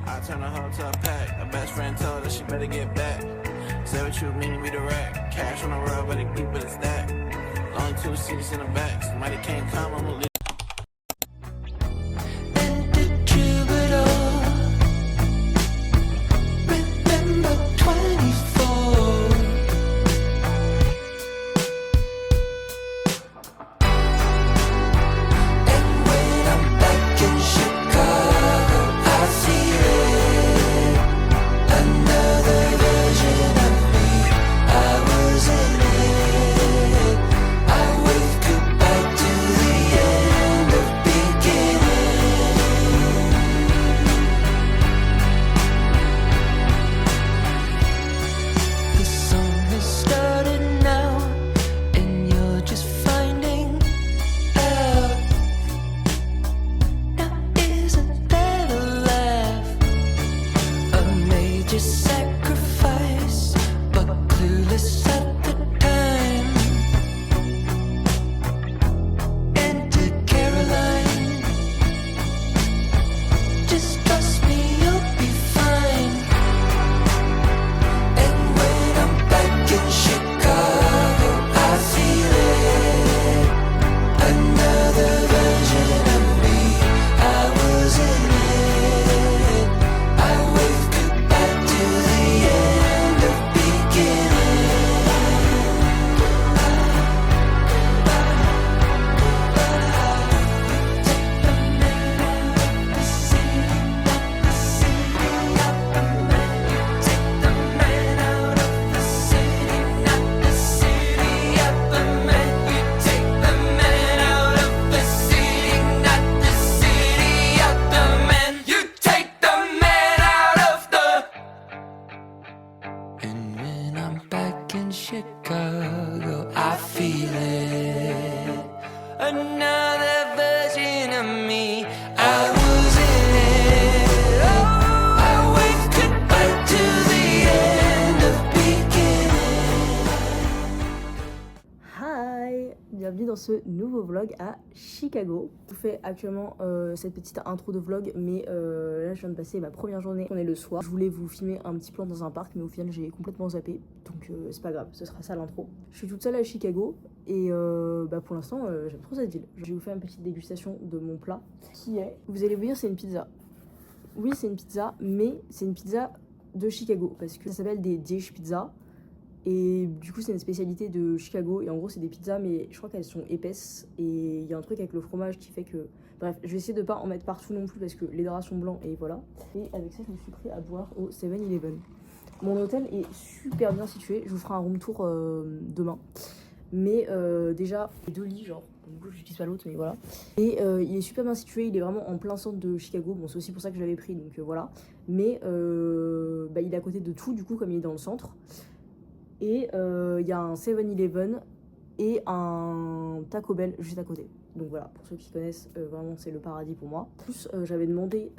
I turned a hoe to a pack. Her best friend told her she better get back. Say what you mean, we the rack. Cash on the road, but it keep it a stack. Only 2 seats in the back. Somebody can't come, I'ma leave. Chicago, I feel it. Another version of me. I was in it. Oh, I waved goodbye to the end of beginning. Hi, bienvenue dans ce nouveau vlog à Chicago. Je vous fais actuellement cette petite intro de vlog, mais là je viens de passer ma première journée. On est le soir. Je voulais vous filmer un petit plan dans un parc, mais au final j'ai complètement zappé, donc c'est pas grave, ce sera ça l'intro. Je suis toute seule à Chicago et pour l'instant j'aime trop cette ville. Je vais vous faire une petite dégustation de mon plat qui est, vous allez vous dire, c'est une pizza. Oui, c'est une pizza, mais c'est une pizza de Chicago parce que ça s'appelle des Dish Pizza. Et du coup c'est une spécialité de Chicago et en gros c'est des pizzas mais je crois qu'elles sont épaisses et il y a un truc avec le fromage qui fait que... Bref, je vais essayer de pas en mettre partout non plus parce que les draps sont blancs et voilà. Et avec ça je me suis pris à boire au 7-Eleven. Mon hôtel est super bien situé, je vous ferai un room tour demain. Mais déjà, les 2 lits genre, du coup j'utilise pas l'autre mais voilà. Et il est super bien situé, il est vraiment en plein centre de Chicago, bon c'est aussi pour ça que je l'avais pris donc voilà. Mais il est à côté de tout du coup comme il est dans le centre. Et il y a un 7-Eleven et un Taco Bell juste à côté. Donc voilà, pour ceux qui connaissent, vraiment c'est le paradis pour moi. En plus, j'avais demandé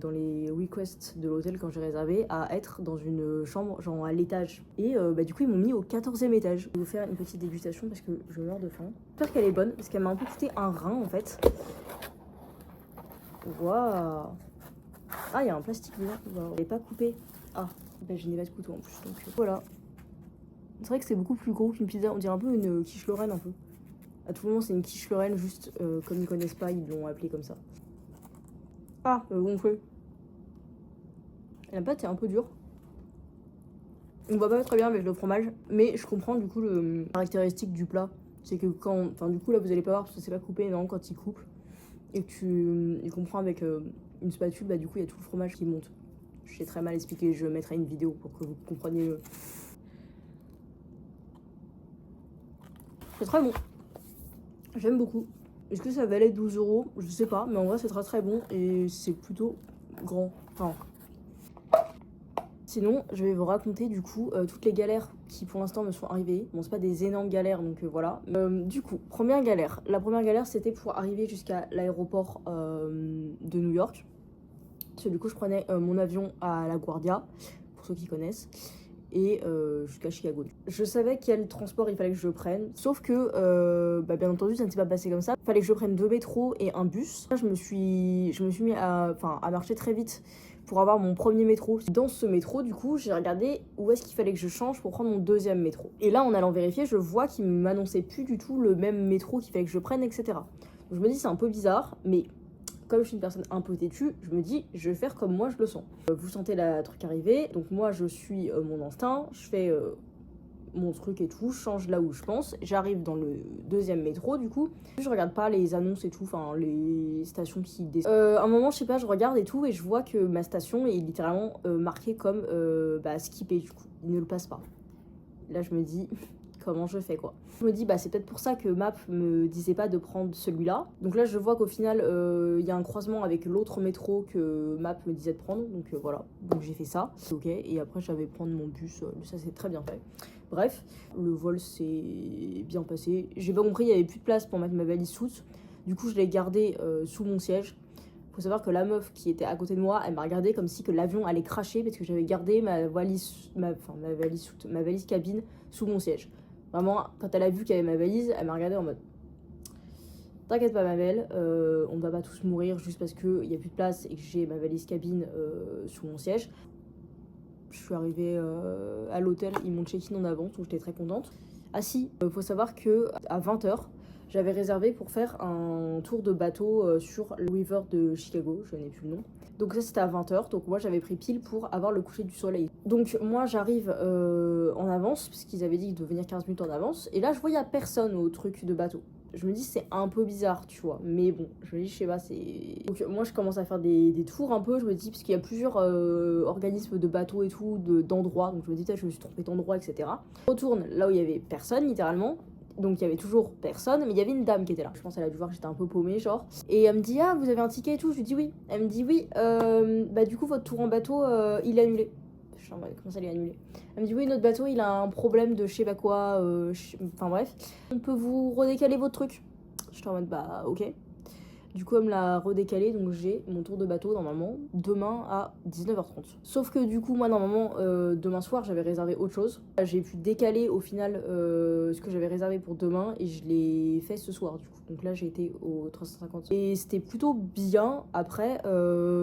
dans les requests de l'hôtel quand j'ai réservé à être dans une chambre genre à l'étage. Et du coup ils m'ont mis au 14e étage. Je vais vous faire une petite dégustation parce que je meurs de faim. J'espère qu'elle est bonne parce qu'elle m'a un peu coûté un rein en fait. Waouh. Ah, il y a un plastique dedans. Elle n'est pas coupée. Ah, je n'ai pas de couteau en plus. Donc voilà. C'est vrai que c'est beaucoup plus gros qu'une pizza, on dirait un peu une quiche Lorraine un peu. À tout moment c'est une quiche Lorraine, juste comme ils connaissent pas, ils l'ont appelée comme ça. Ah, gonflé. La pâte est un peu dure. On voit pas très bien avec le fromage, mais je comprends du coup le caractéristique du plat. C'est que quand... Enfin du coup là vous allez pas voir parce que c'est pas coupé, non, quand il coupe. Et que tu comprends avec une spatule, du coup il y a tout le fromage qui monte. Je sais très mal expliquer, je mettrai une vidéo pour que vous compreniez mieux. C'est très bon. J'aime beaucoup. Est-ce que ça valait 12 €? Je sais pas, mais en vrai c'est très très bon et c'est plutôt grand. Enfin. Sinon, je vais vous raconter du coup toutes les galères qui pour l'instant me sont arrivées. Bon, c'est pas des énormes galères donc voilà. Du coup, première galère. La première galère c'était pour arriver jusqu'à l'aéroport de New York. Parce que du coup je prenais mon avion à LaGuardia, pour ceux qui connaissent. Et jusqu'à Chicago. Je savais quel transport il fallait que je prenne, sauf que bien entendu ça ne s'est pas passé comme ça. Il fallait que je prenne 2 métros et un bus. Je me suis mis à marcher très vite pour avoir mon premier métro. Dans ce métro, du coup, j'ai regardé où est-ce qu'il fallait que je change pour prendre mon deuxième métro. Et là, en allant vérifier, je vois qu'il m'annonçait plus du tout le même métro qu'il fallait que je prenne, etc. Donc je me dis, c'est un peu bizarre, mais comme je suis une personne un peu têtue, je me dis, je vais faire comme moi je le sens. Vous sentez la truc arriver, donc moi je suis mon instinct, je fais mon truc et tout, je change là où je pense, j'arrive dans le deuxième métro du coup, je regarde pas les annonces et tout, enfin les stations qui descendent. À un moment, je sais pas, je regarde et tout et je vois que ma station est littéralement marquée comme skippée du coup, il ne le passe pas. Là je me dis, comment je fais quoi. Je me dis c'est peut-être pour ça que Map me disait pas de prendre celui-là. Donc là je vois qu'au final il y a un croisement avec l'autre métro que Map me disait de prendre, donc voilà, donc j'ai fait ça, ok, et après j'avais prendre mon bus, ça c'est très bien fait. Bref, le vol s'est bien passé. J'ai pas compris, il y avait plus de place pour mettre ma valise soute. Du coup, je l'ai gardée sous mon siège. Faut savoir que la meuf qui était à côté de moi, elle m'a regardé comme si que l'avion allait cracher parce que j'avais gardé ma valise cabine sous mon siège. Vraiment, quand elle a vu qu'il y avait ma valise, elle m'a regardé en mode t'inquiète pas ma belle, on ne va pas tous mourir juste parce qu'il n'y a plus de place et que j'ai ma valise cabine sous mon siège. Je suis arrivée à l'hôtel, ils m'ont check-in en avance, donc j'étais très contente. Ah si, faut savoir que à 20h, j'avais réservé pour faire un tour de bateau sur le river de Chicago, je n'ai plus le nom. Donc ça c'était à 20h, donc moi j'avais pris pile pour avoir le coucher du soleil. Donc moi j'arrive en avance, parce qu'ils avaient dit de venir 15 minutes en avance, et là je vois il n'y a personne au truc de bateau. Je me dis c'est un peu bizarre, tu vois, mais bon, je me dis je sais pas, c'est... Donc moi je commence à faire des tours un peu, je me dis, parce qu'il y a plusieurs organismes de bateaux et tout, d'endroits, donc je me dis peut-être je me suis trompée d'endroit, etc. Je retourne là où il y avait personne, littéralement. Donc il y avait toujours personne, mais il y avait une dame qui était là. Je pense qu'elle a dû voir que j'étais un peu paumée, genre. Et elle me dit, ah, vous avez un ticket et tout? Je lui dis oui. Elle me dit oui, du coup, votre tour en bateau, il est annulé. Je suis en mode, comment ça, il est annulé? Elle me dit oui, notre bateau, il a un problème de je sais pas quoi, enfin bref. On peut vous redécaler votre truc? Je suis en mode, ok. Du coup, elle me l'a redécalé, donc j'ai mon tour de bateau normalement demain à 19h30. Sauf que du coup, moi normalement, demain soir, j'avais réservé autre chose. J'ai pu décaler au final ce que j'avais réservé pour demain et je l'ai fait ce soir du coup. Donc là, j'ai été au 350. Et c'était plutôt bien. Après,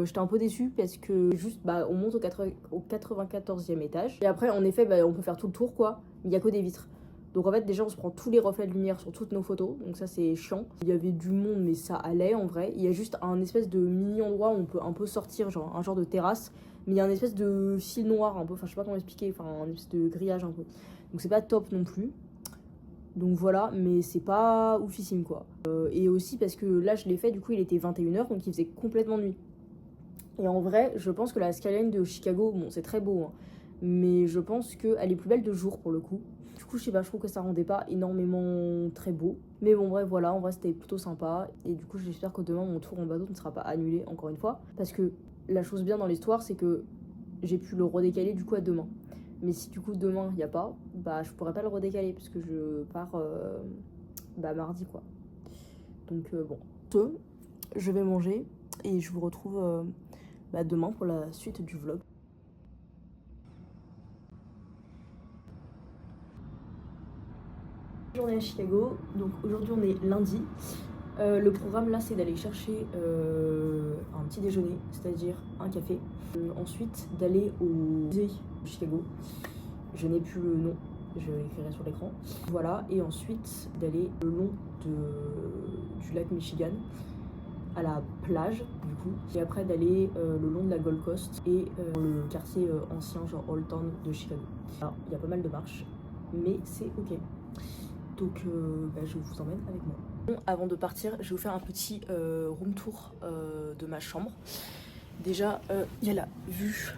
j'étais un peu déçue parce que juste, on monte au 94e étage. Et après, en effet, on peut faire tout le tour quoi, mais il n'y a que des vitres. Donc en fait déjà on se prend tous les reflets de lumière sur toutes nos photos, donc ça c'est chiant. Il y avait du monde mais ça allait en vrai. Il y a juste un espèce de mini endroit où on peut un peu sortir, genre un genre de terrasse, mais il y a un espèce de fil noir un peu, enfin je sais pas comment expliquer, enfin un espèce de grillage un peu. Donc c'est pas top non plus. Donc voilà, mais c'est pas oufissime quoi. Et aussi parce que là je l'ai fait, du coup il était 21h, donc il faisait complètement nuit. Et en vrai, je pense que la skyline de Chicago, bon c'est très beau, hein, mais je pense qu'elle est plus belle de jour pour le coup. Du coup, je sais pas, je trouve que ça rendait pas énormément très beau. Mais bon, bref, voilà, en vrai, c'était plutôt sympa. Et du coup, j'espère que demain, mon tour en bateau ne sera pas annulé, encore une fois. Parce que la chose bien dans l'histoire, c'est que j'ai pu le redécaler du coup à demain. Mais si du coup, demain, il n'y a pas, je pourrais pas le redécaler, parce que je pars mardi, quoi. Donc, bon. Je vais manger et je vous retrouve demain pour la suite du vlog. Journée à Chicago, donc aujourd'hui on est lundi. Le programme là c'est d'aller chercher un petit déjeuner, c'est-à-dire un café. Ensuite d'aller au musée de Chicago, je n'ai plus le nom, je l'écrirai sur l'écran. Voilà, et ensuite d'aller le long du lac Michigan, à la plage du coup. Et après d'aller le long de la Gold Coast et le quartier ancien genre Old Town de Chicago. Alors il y a pas mal de marches, mais c'est ok. Donc je vous emmène avec moi. Bon, avant de partir, je vais vous faire un petit room tour de ma chambre. Déjà, il y a la vue.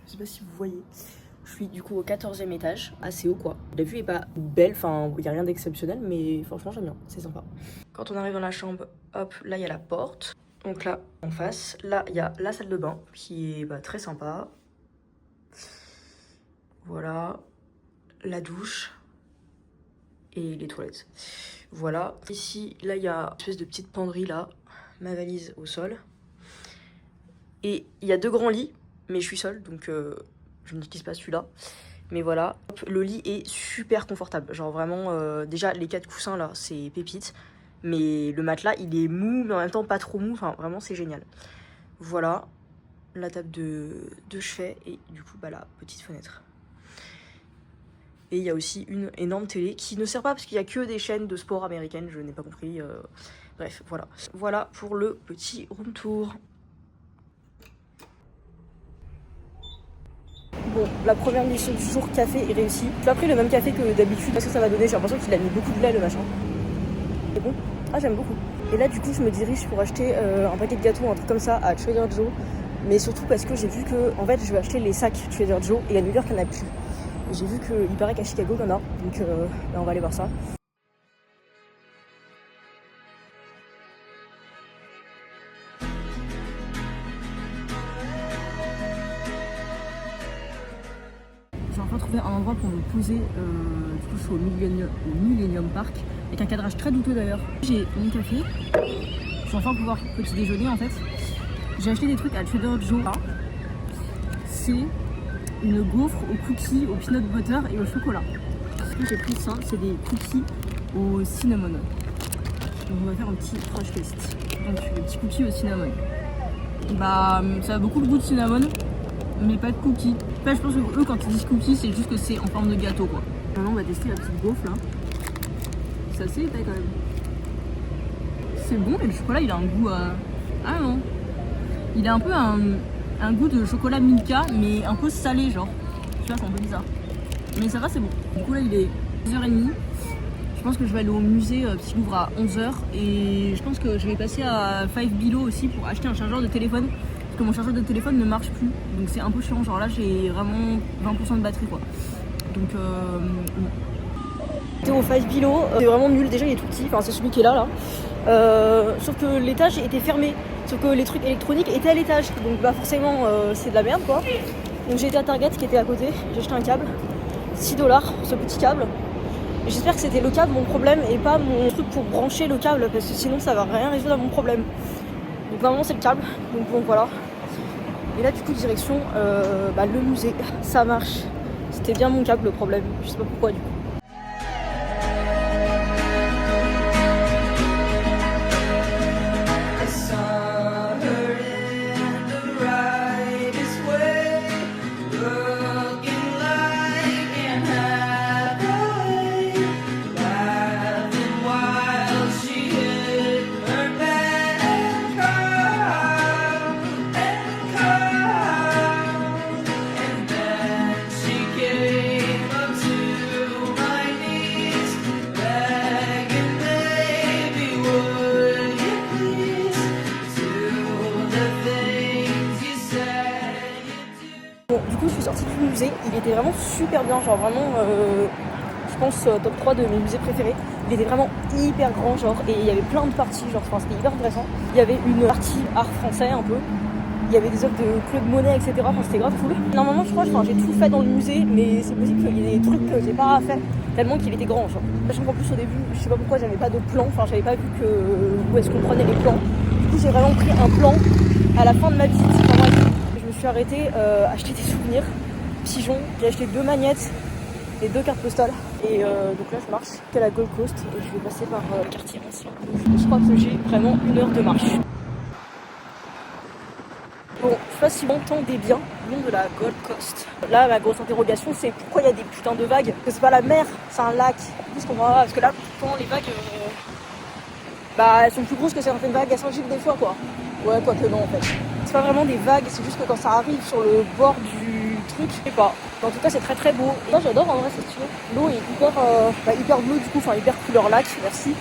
Je sais pas si vous voyez. Je suis du coup au 14e étage, assez haut quoi. La vue est pas belle, enfin il n'y a rien d'exceptionnel, mais franchement j'aime bien, c'est sympa. Quand on arrive dans la chambre, hop, là il y a la porte. Donc là, en face, là il y a la salle de bain qui est très sympa. Voilà, la douche. Et les toilettes. Voilà. Ici, là, il y a une espèce de petite penderie, là. Ma valise au sol. Et il y a 2 grands lits, mais je suis seule, donc je n'utilise pas celui-là. Mais voilà. Le lit est super confortable. Genre vraiment, déjà, les 4 coussins, là, c'est pépite. Mais le matelas, il est mou, mais en même temps pas trop mou. Enfin, vraiment, c'est génial. Voilà. la table de chevet et du coup bah la petite fenêtre. Et il y a aussi une énorme télé qui ne sert pas parce qu'il y a que des chaînes de sport américaines, je n'ai pas compris. Bref, voilà. Voilà pour le petit room tour. Bon, la première mission du jour café est réussie. J'ai pas pris le même café que d'habitude parce que ça m'a donné, j'ai l'impression qu'il a mis beaucoup de lait le machin. C'est bon. Ah, j'aime beaucoup. Et là du coup je me dirige pour acheter un paquet de gâteaux, un truc comme ça à Trader Joe. Mais surtout parce que j'ai vu que, en fait je vais acheter les sacs Trader Joe et à New York il n'y en a plus. J'ai vu qu'il paraît qu'à Chicago il y en a, donc là, on va aller voir ça. J'ai enfin trouvé un endroit pour me poser, du coup je suis au Millennium Park, avec un cadrage très douteux d'ailleurs. J'ai mon café, je vais enfin pouvoir petit déjeuner en fait. J'ai acheté des trucs à Trader Joe. C'est une gaufre aux cookies, au peanut butter et au chocolat. Ce que j'ai pris ça, c'est des cookies au cinnamon. Donc on va faire un petit crash test. Donc les petits cookies au cinnamon. Bah ça a beaucoup le goût de cinnamon, mais pas de cookies. Enfin, je pense que eux quand ils disent cookies, c'est juste que c'est en forme de gâteau quoi. Maintenant on va tester la petite gaufre là. C'est assez épais quand même. C'est bon et le chocolat il a un goût ah non. Il a un peu un goût de chocolat Milka mais un peu salé genre. Tu vois c'est un peu bizarre. Mais ça va c'est bon. Du coup là il est 10h30. Je pense que je vais aller au musée qui ouvre à 11h. Et je pense que je vais passer à Five Below aussi pour acheter un chargeur de téléphone. Parce que mon chargeur de téléphone ne marche plus. Donc c'est un peu chiant. Genre là j'ai vraiment 20% de batterie quoi. Donc J'étais au Five Below. C'est vraiment nul. Déjà il est tout petit. Enfin c'est celui qui est là. Sauf que l'étage était fermé. Sauf que les trucs électroniques étaient à l'étage. Donc bah forcément c'est de la merde quoi. Donc j'ai été à Target qui était à côté. J'ai acheté un câble. $6 ce petit câble. J'espère que c'était le câble mon problème et pas mon truc pour brancher le câble parce que sinon ça va rien résoudre à mon problème. Donc normalement c'est le câble, donc bon voilà. Et là du coup direction le musée, ça marche. C'était bien mon câble le problème, je sais pas pourquoi du coup. Bon, du coup je suis sortie du musée, il était vraiment super bien, genre vraiment je pense top 3 de mes musées préférés. Il était vraiment hyper grand genre et il y avait plein de parties, genre enfin, c'était hyper intéressant. Il y avait une partie art français un peu, il y avait des œuvres de Claude Monet etc, enfin c'était grave cool. Normalement je crois j'ai tout fait dans le musée mais c'est possible qu'il y ait des trucs que j'ai pas fait tellement qu'il était grand genre. Sachant qu'en plus au début je sais pas pourquoi j'avais pas de plan, enfin j'avais pas vu que où est-ce qu'on prenait les plans. Du coup j'ai vraiment pris un plan à la fin de ma visite. Enfin, je me suis arrêtée acheter des souvenirs, pigeons, j'ai acheté 2 magnettes et 2 cartes postales. Et donc là je marche jusqu'à la Gold Coast et je vais passer par le quartier ancien. Je crois que j'ai vraiment 1 heure de marche. Bon, je sais pas si vous entendez bien le nom de la Gold Coast. Là ma grosse interrogation c'est pourquoi il y a des putains de vagues. Parce que c'est pas la mer, c'est un lac. Parce que là pourtant les vagues elles sont plus grosses que certaines vagues à Saint-Gilles des fois quoi. Ouais quoique non en fait. C'est pas vraiment des vagues, c'est juste que quand ça arrive sur le bord du truc, je sais pas. En tout cas c'est très très beau. Et moi j'adore en vrai c'est stylé. L'eau est hyper bleue du coup, enfin hyper couleur lac, merci.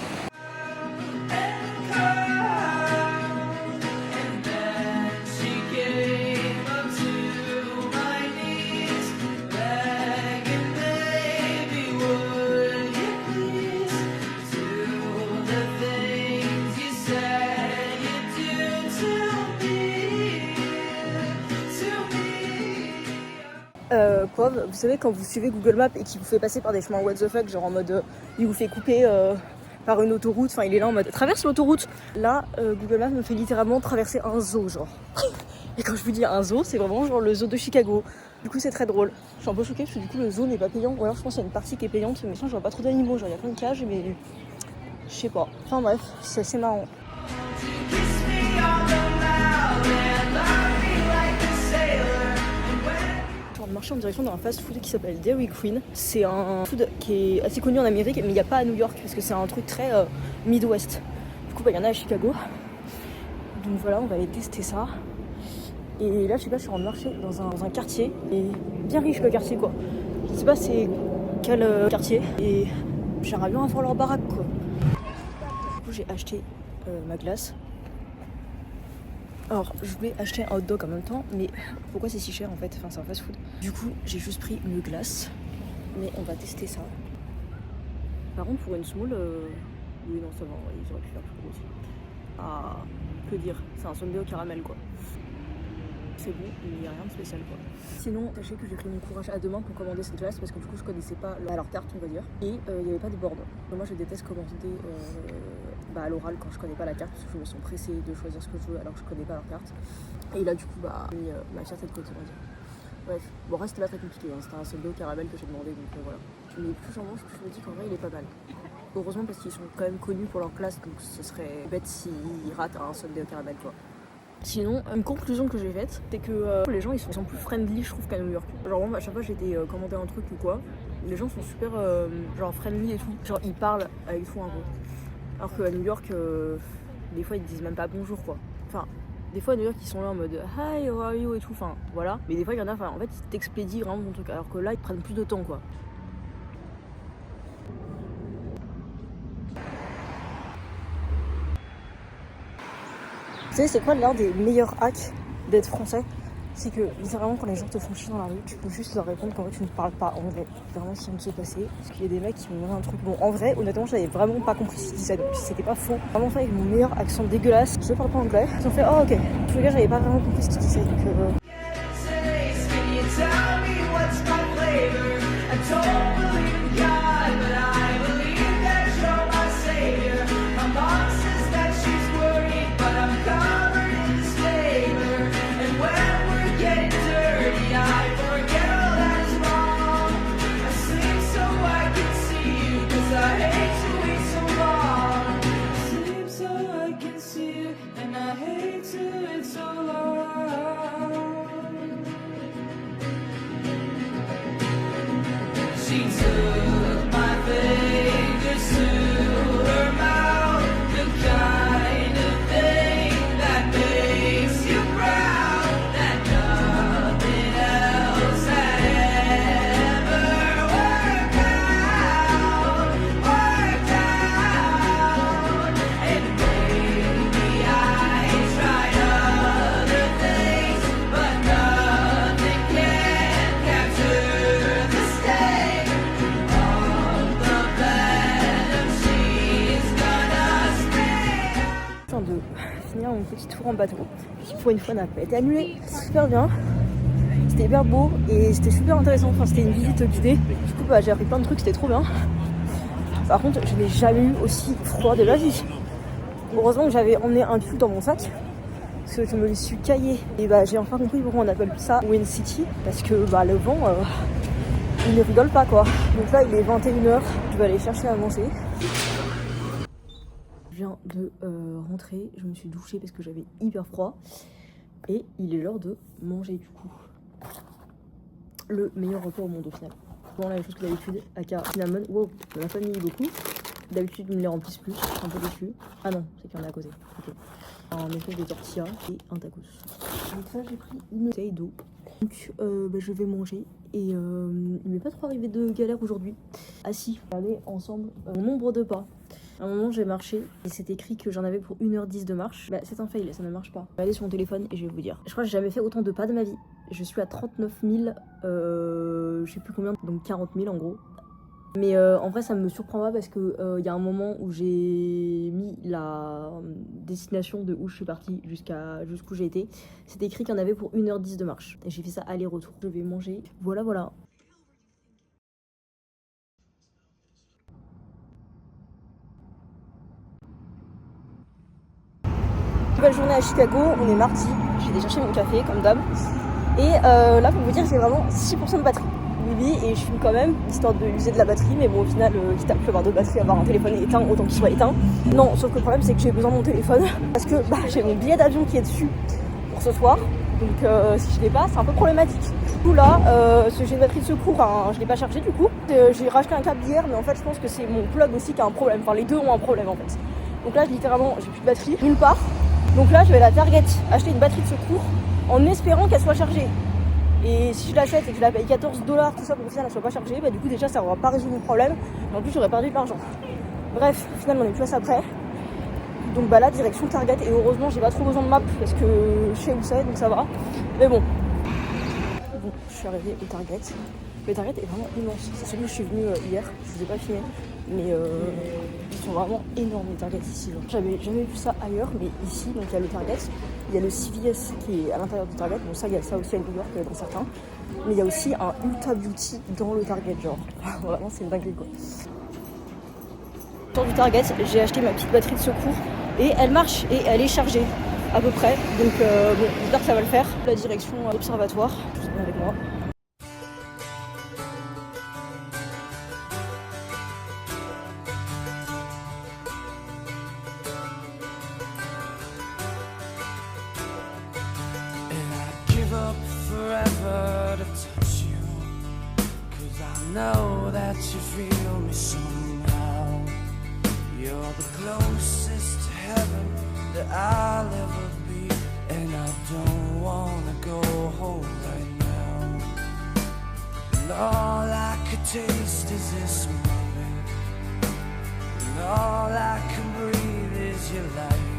Vous savez quand vous suivez Google Maps et qu'il vous fait passer par des chemins what the fuck, genre en mode il vous fait couper par une autoroute, enfin il est là en mode traverse l'autoroute. Là Google Maps me fait littéralement traverser un zoo genre. Et quand je vous dis un zoo, c'est vraiment genre le zoo de Chicago. Du coup c'est très drôle. Je suis un peu choquée parce que du coup le zoo n'est pas payant. Ou alors je pense qu'il y a une partie qui est payante, mais sinon je vois pas trop d'animaux, genre il y a plein de cages mais je sais pas. Enfin bref, c'est assez marrant. marché en direction d'un fast-food qui s'appelle Dairy Queen. C'est un food qui est assez connu en Amérique, mais il n'y a pas à New York parce que c'est un truc très Midwest. Du coup, il y en a à Chicago. Donc voilà, on va aller tester ça. Et là, je sais pas, je suis en train de marcher dans un quartier. Et bien riche le quartier, quoi. Je sais pas c'est quel quartier. Et j'aimerais bien avoir leur baraque, quoi. Du coup, j'ai acheté ma glace. Alors, je voulais acheter un hot dog en même temps, mais pourquoi c'est si cher en fait? Enfin, c'est un fast food. Du coup, j'ai juste pris une glace, mais on va tester ça. Par contre, pour une semoule, oui, non, ça va, ils auraient pu faire plus gros aussi. Ah, que dire? C'est un sundae au caramel, quoi. C'est bon, mais il n'y a rien de spécial, quoi. Sinon, sachez que j'ai pris mon courage à deux mains pour commander cette glace parce que du coup, je connaissais pas leur carte, on va dire. Et il n'y avait pas de board. Donc, moi, je déteste commander à l'oral quand je connais pas la carte parce que je me sens pressée de choisir ce que je veux alors que je connais pas leur carte. Et là, du coup, j'ai mis ma fierté de côté, on va dire. Bref, bon, reste là très compliqué, hein. C'était un sundae au caramel que j'ai demandé, donc voilà. Mais plus j'en mange, plus je me dis qu'en vrai, il est pas mal. Heureusement parce qu'ils sont quand même connus pour leur classe, donc ce serait bête s'ils ratent un sundae au caramel, quoi. Sinon, une conclusion que j'ai faite, c'est que les gens ils sont plus friendly, je trouve, qu'à New York. Genre, moi, à chaque fois j'étais commandé un truc ou quoi, les gens sont super genre friendly et tout. Genre, ils parlent avec tout un peu. Alors qu'à New York, des fois ils disent même pas bonjour, quoi. Enfin, des fois à New York ils sont là en mode hi, how are you et tout, enfin voilà. Mais des fois il y en a, en fait ils t'expédient vraiment ton truc, alors que là ils prennent plus de temps, quoi. Vous savez, c'est quoi l'un des meilleurs hacks d'être français? C'est que littéralement quand les gens te font chier dans la rue, tu peux juste leur répondre qu'en fait tu ne parles pas anglais. Vraiment, si on se passait, parce qu'il y a des mecs qui m'ont demandé un truc. Bon, en vrai, honnêtement, j'avais vraiment pas compris ce qu'ils disaient, donc c'était pas faux. Vraiment fait avec mon meilleur accent dégueulasse. Je parle pas anglais. Ils ont fait oh ok. En tous les cas, j'avais pas vraiment compris ce qu'ils disaient, donc She took my fingers to her mouth, the kind of thing that makes you proud, that nothing else had ever worked out. And maybe I tried other things, but nothing can capture the sting of the venom she's gonna spit. de finir mon petit tour en bateau qui pour une fois n'a pas été annulé. Super bien, c'était hyper beau et c'était super intéressant. Enfin, c'était une visite guidée, du coup j'ai appris plein de trucs, c'était trop bien. Par contre, je n'ai jamais eu aussi froid de la vie. Heureusement que j'avais emmené un pull dans mon sac parce que je me suis caillée. Et j'ai enfin compris pourquoi on appelle ça Wind City, parce que le vent il ne rigole pas, quoi. Donc là il est 21h, je vais aller chercher à manger. Je viens de rentrer, je me suis douchée parce que j'avais hyper froid et il est l'heure de manger, du coup. Le meilleur repas au monde au final. Vraiment la même chose que d'habitude, aka cinnamon. Wow, on n'a pas mis beaucoup. D'habitude ils me les remplissent plus, je suis un peu déçue. Ah non, c'est qu'il y en a à côté. Okay. Un espèce de tortilla et un tacos. Donc ça j'ai pris une bouteille d'eau. Donc je vais manger et il m'est pas trop arrivé de galère aujourd'hui. Ah si, on va aller ensemble mon nombre de pas. À un moment j'ai marché et c'est écrit que j'en avais pour 1h10 de marche. C'est un fail, ça ne marche pas. Je vais aller sur mon téléphone et je vais vous dire. Je crois que j'ai jamais fait autant de pas de ma vie. Je suis à 39 000, je sais plus combien, donc 40 000 en gros. Mais en vrai ça me surprend pas parce que y a un moment où j'ai mis la destination de où je suis partie jusqu'où j'ai été. C'était écrit qu'il y en avait pour 1h10 de marche. Et j'ai fait ça aller-retour. Je vais manger. Voilà. Nouvelle journée à Chicago, on est mardi. J'ai déjà cherché mon café comme d'hab. Et là pour vous dire j'ai vraiment 6% de batterie. Oui, et je filme quand même, histoire de user de la batterie, mais bon au final, quitte à plus avoir de batterie, avoir un téléphone éteint, autant qu'il soit éteint. Non, sauf que le problème c'est que j'ai besoin de mon téléphone, parce que j'ai mon billet d'avion qui est dessus pour ce soir, Donc si je l'ai pas, c'est un peu problématique. Du coup là, j'ai une batterie de secours, hein, je l'ai pas chargée du coup. J'ai racheté un câble hier, mais en fait je pense que c'est mon plug aussi qui a un problème. Enfin les deux ont un problème en fait. Donc là littéralement j'ai plus de batterie nulle part. Donc là je vais à la Target acheter une batterie de secours en espérant qu'elle soit chargée. Et si je l'achète et que je la paye 14 $, tout ça pour que ça ne soit pas chargé, bah du coup déjà ça n'aura pas résolu mon problème. Et en plus j'aurais perdu de l'argent. Bref, au final on est plus à ça près. Donc bah là direction Target et heureusement j'ai pas trop besoin de map parce que je sais où c'est donc ça va. Mais bon. Bon, je suis arrivée au Target. Le Target est vraiment immense. C'est celui où je suis venue hier. Je vous ai pas filmé. Mais ils sont vraiment énormes les Target ici. J'avais jamais vu ça ailleurs, mais ici donc il y a le Target. Il y a le CVS qui est à l'intérieur du Target. Bon ça il y a ça aussi à New York dans certains. Mais il y a aussi un Ulta Beauty dans le Target genre. Vraiment c'est une dinguerie quoi. Autour du Target, j'ai acheté ma petite batterie de secours et elle marche et elle est chargée à peu près. Donc bon, j'espère que ça va le faire. La direction observatoire, je viens avec moi. Give up forever to touch you, 'cause I know that you feel me somehow. You're the closest to heaven that I'll ever be, and I don't wanna go home right now. And all I could taste is this moment, and all I can breathe is your life.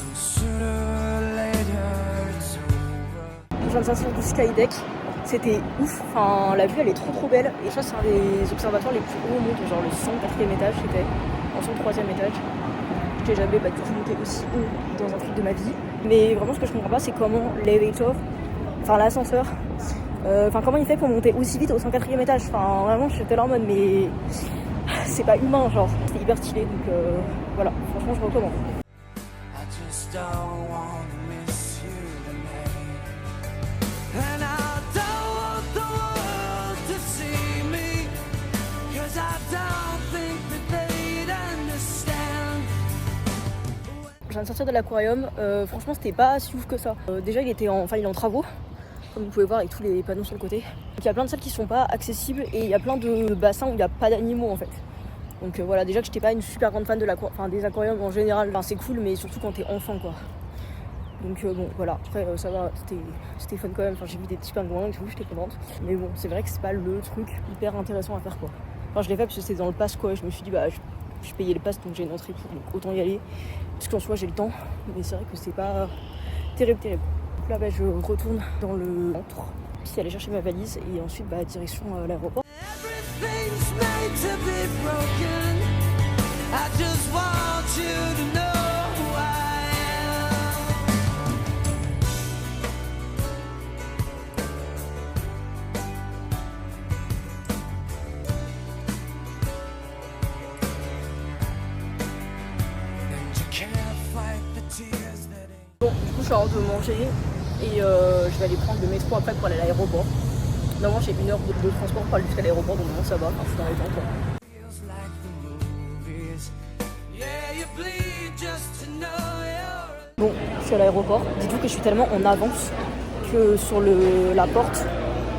And sooner or later it's over. Je viens de sortir du Skydeck, c'était ouf, enfin la vue elle est trop belle et ça c'est un des observatoires les plus hauts au monde, genre le 104e étage c'était, en 103e étage. J'ai jamais du tout monté aussi haut dans un truc de ma vie, mais vraiment ce que je comprends pas c'est comment l'elevator, enfin l'ascenseur, comment il fait pour monter aussi vite au 104e étage, enfin vraiment j'étais là en mode mais c'est pas humain genre, c'était hyper stylé donc voilà, franchement je recommande. I just don't wanna miss you tonight, and I don't want the world to see me, 'cause I don't think that they'd understand. Je viens de sortir de l'aquarium, franchement c'était pas si ouf que ça. Déjà il est en travaux, comme vous pouvez voir avec tous les panneaux sur le côté. Donc il y a plein de salles qui sont pas accessibles et il y a plein de bassins où il n'y a pas d'animaux en fait. Donc voilà, déjà que j'étais pas une super grande fan de des aquariums en général, c'est cool mais surtout quand t'es enfant quoi. Donc bon voilà, après ça va, c'était fun quand même, j'ai vu des petits pingouins et tout, j'étais contente. Mais bon, c'est vrai que c'est pas le truc hyper intéressant à faire quoi. Enfin je l'ai fait parce que c'était dans le pass quoi, je me suis dit bah je payais le pass donc j'ai une entrée pour, donc autant y aller. Parce qu'en soi j'ai le temps, mais c'est vrai que c'est pas terrible. Donc là je retourne dans le centre, puis aller chercher ma valise et ensuite direction l'aéroport. Everything's made to be broken. I just want you to know who I am. And you can't fight the tears that ain't. Bon, du coup je suis en train de manger et je vais aller prendre le métro après pour aller à l'aéroport. Normalement j'ai 1 heure de transport pour aller jusqu'à l'aéroport, donc ça va, je suis dans les temps quoi. Feels like the movies. Yeah, you bleed just to know you're. Bon, je suis à l'aéroport, dites-vous que je suis tellement en avance que sur la porte,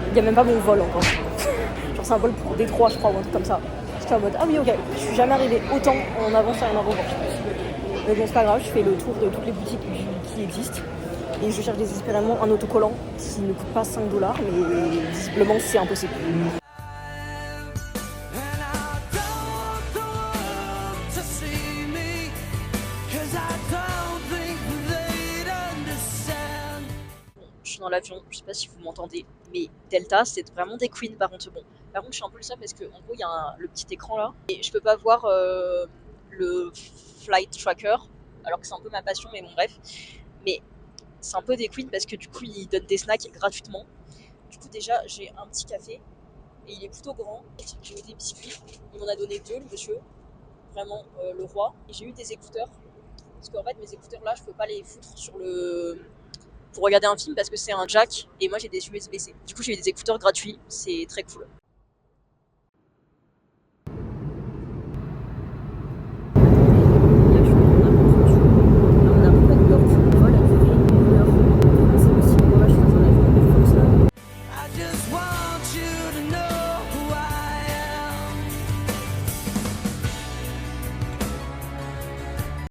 il n'y a même pas mon vol encore. Genre c'est un vol pour Détroit je crois ou un truc comme ça. J'étais en mode ah oui ok, je suis jamais arrivée autant en avance à un aéroport. Mais bon c'est pas grave, je fais le tour de toutes les boutiques qui existent. Et je cherche désespérément un autocollant qui ne coûte pas 5 $, mais visiblement c'est impossible. And I don't want the world to see me, 'cause I don't think they'd understand. Je suis dans l'avion, je sais pas si vous m'entendez, mais Delta c'est vraiment des queens par contre. Bon, par contre je suis un peu le seum parce qu'en gros il y a le petit écran là et je peux pas voir le flight tracker alors que c'est un peu ma passion, mais bon bref. Mais c'est un peu des queens parce que du coup ils donnent des snacks gratuitement. Du coup déjà j'ai un petit café et il est plutôt grand. J'ai eu des biscuits, il m'en a donné 2 le monsieur, vraiment le roi. Et j'ai eu des écouteurs parce qu'en fait mes écouteurs là je peux pas les foutre pour regarder un film parce que c'est un jack et moi j'ai des USB-C. Du coup j'ai eu des écouteurs gratuits, c'est très cool.